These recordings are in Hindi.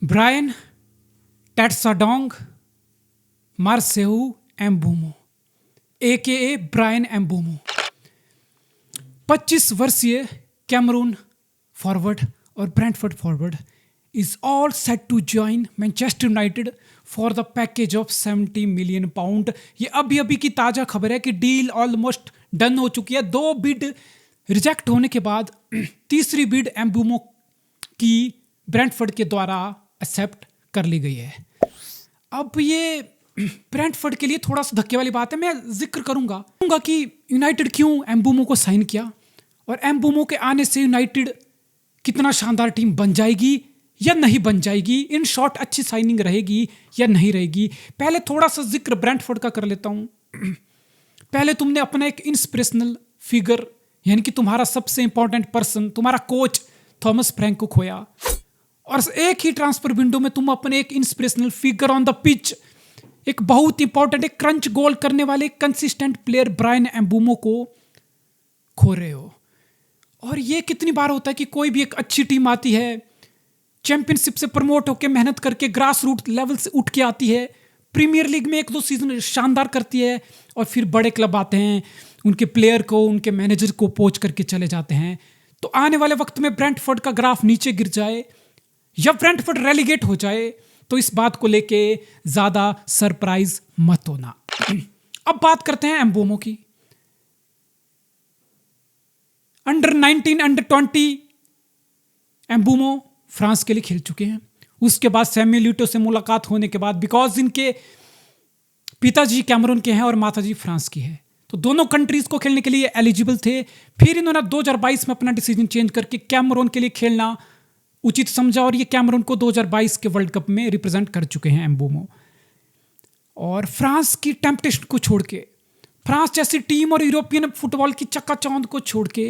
Brian Tetsadong Marcel Mbeumo AKA Bryan Mbeumo 25 वर्षीय कैमरून फॉरवर्ड और Brentford forward is all set to join Manchester United for the package of 70 million pound. ये अभी अभी की ताज़ा खबर है कि डील ऑलमोस्ट डन हो चुकी है। 2 बिड रिजेक्ट होने के बाद तीसरी बिड एम्बूमो की ब्रेंटफोर्ड के द्वारा एक्सेप्ट कर ली गई है। अब ये ब्रेंटफोर्ड के लिए थोड़ा सा धक्के वाली बात है। मैं जिक्र करूंगा कि यूनाइटेड क्यों एम्बूमो को साइन किया और एम्बूमो के आने से यूनाइटेड कितना शानदार टीम बन जाएगी या नहीं बन जाएगी। इन शॉर्ट अच्छी साइनिंग रहेगी या नहीं रहेगी। पहले थोड़ा सा जिक्र ब्रेंटफोर्ड का कर लेता हूं। पहले तुमने अपना एक इंस्पिरेशनल फिगर यानी कि तुम्हारा सबसे इंपॉर्टेंट पर्सन तुम्हारा कोच थॉमस फ्रैंक को खोया और एक ही ट्रांसफर विंडो में तुम अपने एक inspirational figure on the pitch एक बहुत इंपॉर्टेंट एक क्रंच गोल करने वाले कंसिस्टेंट प्लेयर ब्रायन एम्बूमो को खो रहे हो। और ये कितनी बार होता है कि कोई भी एक अच्छी टीम आती है, चैंपियनशिप से प्रमोट होकर मेहनत करके ग्रास रूट लेवल से उठ के आती है, प्रीमियर लीग में 1-2 सीजन शानदार करती है और फिर बड़े क्लब आते हैं, उनके प्लेयर को उनके मैनेजर को पोच करके चले जाते हैं। तो आने वाले वक्त में ब्रेंटफोर्ड का ग्राफ नीचे गिर जाए या ब्रेंटफोर्ड रेलीगेट हो जाए तो इस बात को लेके ज्यादा सरप्राइज मत होना। अब बात करते हैं एम्बूमो की। अंडर 19 अंडर 20 एम्बूमो फ्रांस के लिए खेल चुके हैं। उसके बाद सैमुअल ईटो से मुलाकात होने के बाद बिकॉज इनके पिताजी कैमरून के हैं और माताजी फ्रांस की है तो दोनों कंट्रीज को खेलने के लिए एलिजिबल थे। फिर इन्होंने 2022 में अपना डिसीजन चेंज करके कैमरून के लिए खेलना उचित समझा और ये कैमरून को 2022 के वर्ल्ड कप में रिप्रेजेंट कर चुके हैं एम्बूमो। और फ्रांस की टेम्पटेशन को छोड़ के, फ्रांस जैसी टीम और यूरोपियन फुटबॉल की चकाचौंध को छोड़ के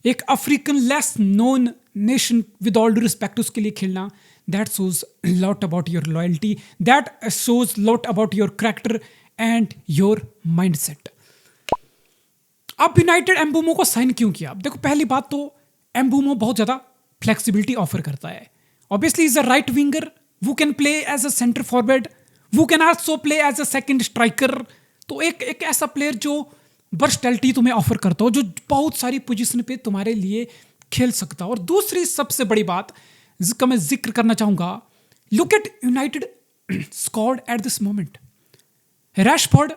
एक African less known nation with all due respect उसके लिए खेलना, that shows lot about your loyalty, that shows lot about your character and your mindset. अब यूनाइटेड एम्बूमो को साइन क्यों किया? अब देखो, पहली बात तो एम्बूमो बहुत ज्यादा फ्लेक्सिबिलिटी ऑफर करता है। Obviously is a right winger who can play as a center forward, who can also play as a second striker। तो एक ऐसा प्लेयर जो वर्सटैलिटी तुम्हें ऑफर करता हो, जो बहुत सारी पोजीशन पे तुम्हारे लिए खेल सकता हो। और दूसरी सबसे बड़ी बात जिसका मैं जिक्र करना चाहूंगा, look at United squad at this moment. Rashford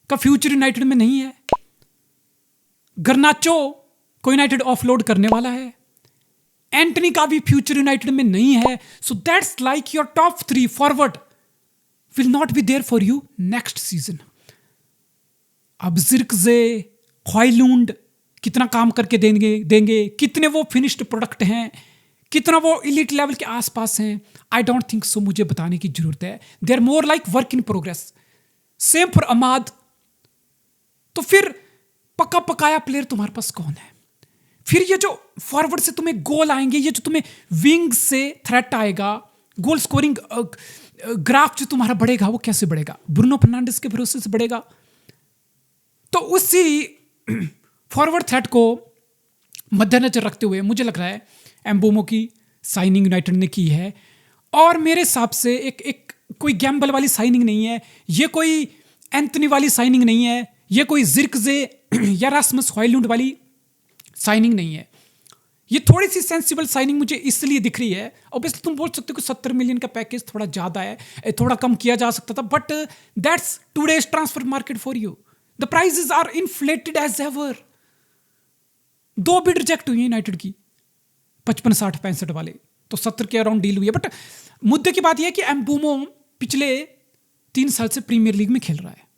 का फ्यूचर यूनाइटेड में नहीं है, गर्नाचो को यूनाइटेड ऑफलोड करने वाला है, एंटनी का भी फ्यूचर यूनाइटेड में नहीं है। So that's like your top 3 forward will not be there for you next season. अब जिर्कजे, ख्वाइलुंड कितना काम करके देंगे, कितने वो फिनिश्ड प्रोडक्ट हैं, कितना वो इलीट लेवल के आसपास हैं, आई डोंट थिंक सो, मुझे बताने की जरूरत है। They are more like work in progress. Same for Amad. तो फिर पक्का पकाया प्लेयर तुम्हारे पास कौन है? फिर ये जो फॉरवर्ड से तुम्हें गोल आएंगे, ये जो तुम्हें विंग से थ्रेट आएगा, गोल स्कोरिंग ग्राफ जो तुम्हारा बढ़ेगा, वो कैसे बढ़ेगा? ब्रूनो फर्नांडिस के भरोसे से बढ़ेगा। तो उसी फॉरवर्ड थ्रेट को मद्देनजर रखते हुए मुझे लग रहा है एम्बूमो की साइनिंग यूनाइटेड ने की है। और मेरे हिसाब से एक कोई गैम्बल वाली साइनिंग नहीं है, ये कोई एंथनी वाली साइनिंग नहीं है, ये कोई जिर्कजे या रास्मस हॉयलुंड वाली साइनिंग नहीं है। ये थोड़ी सी सेंसिबल साइनिंग मुझे इसलिए दिख रही है। ऑब्वियसली तुम बोल सकते हो कि 70 मिलियन का पैकेज थोड़ा ज्यादा है, थोड़ा कम किया जा सकता था, but that's today's transfer market for you. The prices are inflated as ever. 2 bid reject हुई है यूनाइटेड की, 55, 60, 65 वाले, तो 70 के अराउंड डील हुई है। बट मुद्दे की बात यह है कि एम्बूमो पिछले 3 साल से प्रीमियर लीग में खेल रहा है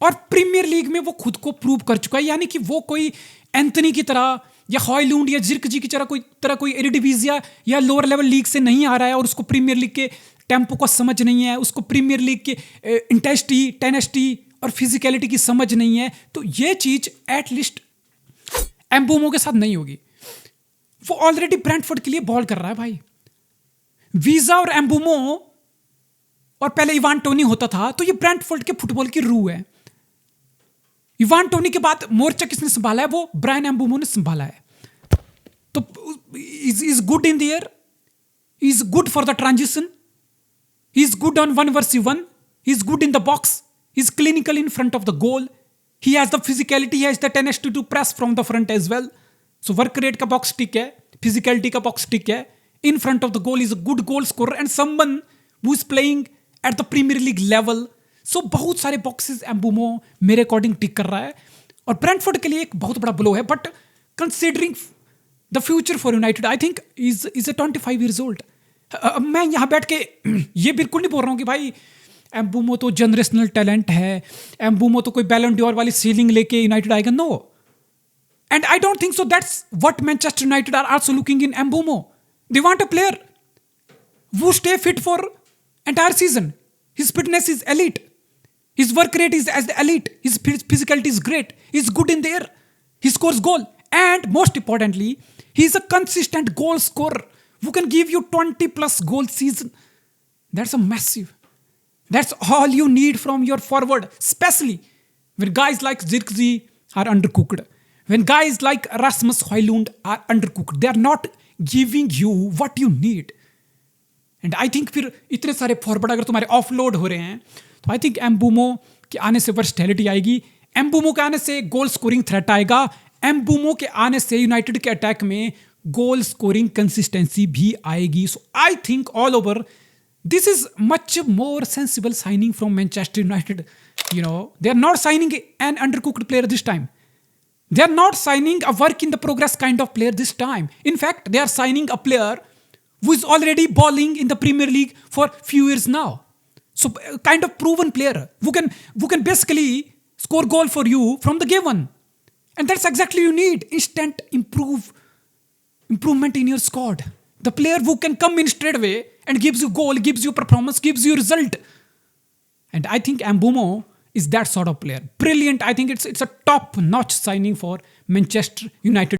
और प्रीमियर लीग में वो खुद को प्रूव कर चुका है। यानी कि वो कोई एंथनी की तरह या हॉयलुंड या जिर्कजी की तरह कोई एरिडिवीजिया या लोअर लेवल लीग से नहीं आ रहा है और उसको प्रीमियर लीग के टेम्पो को समझ नहीं है, उसको प्रीमियर लीग के इंटेंसिटी, टेनेसिटी और फिजिकलिटी की समझ नहीं है। तो ये चीज एटलीस्ट एम्बूमो के साथ नहीं होगी। वो ऑलरेडी ब्रेंटफोर्ड के लिए बॉल कर रहा है भाई। वीजा और एम्बूमो और पहले इवान टोनी होता था, तो ये ब्रेंटफोर्ड के फुटबॉल की रूह है। इवान टोनी के बाद मोर्चा किसने संभाला है? वो ब्रायन एम्बूमो ने संभाला है। तो is good in the air, He's good for the transition. He's good on 1 versus 1. He's good in the box. He's clinical in front of the goal. He has the physicality. He has the tenacity to press from the front as well. So work rate का box tick है, physicality का box tick है. In front of the goal is a good goal scorer and someone who is playing at the Premier League level. So बहुत सारे boxes एम्बुमो मेरे अकॉर्डिंग टिक कर रहा है और ब्रेंटफोर्ड के लिए एक बहुत बड़ा ब्लो है. But considering the future for United I think is a 25 years old. मैं यहाँ बैठ के ये बिल्कुल नहीं बोल रहा हूँ कि भाई एम्बुमो तो जनरेशनल टैलेंट है, एम्बुमो तो कोई बैलन डोर वाली सीलिंग लेके यूनाइटेड आएगा. No, and I don't think so. That's what Manchester United are also looking in Mbeumo. They want a player who stay fit for entire season. His fitness is elite. His work rate is as the elite. His physicality is great. He's good in the air. He scores goal. And most importantly, he's a consistent goal scorer who can give you 20 plus goal season. That's a massive. That's all you need from your forward, especially when guys like Zirkzee are undercooked. When guys like Rasmus Højlund are undercooked. They are not giving you what you need. And I think फिर इतने सारे फॉरवर्ड अगर तुम्हारे ऑफलोड हो रहे हैं तो आई थिंक एम्बुमो के आने से वर्सटैलिटी आएगी. एम्बुमो के आने से गोल स्कोरिंग थ्रेट आएगा. एम्बुमो के आने से यूनाइटेड के अटैक में गोल स्कोरिंग कंसिस्टेंसी भी आएगी. So I think all over this is much more sensible signing from Manchester United. You know they are not signing an undercooked player this time. They are not signing a work in the progress kind of player this time. In fact, they are signing a player who is already balling in the Premier League for few years now. So kind of proven player who can basically score goal for you from the given. And that's exactly you need. Instant improvement in your squad. The player who can come in straight away and gives you goal, gives you performance, gives you result. And I think Mbeumo is that sort of player. Brilliant. I think it's a top-notch signing for Manchester United.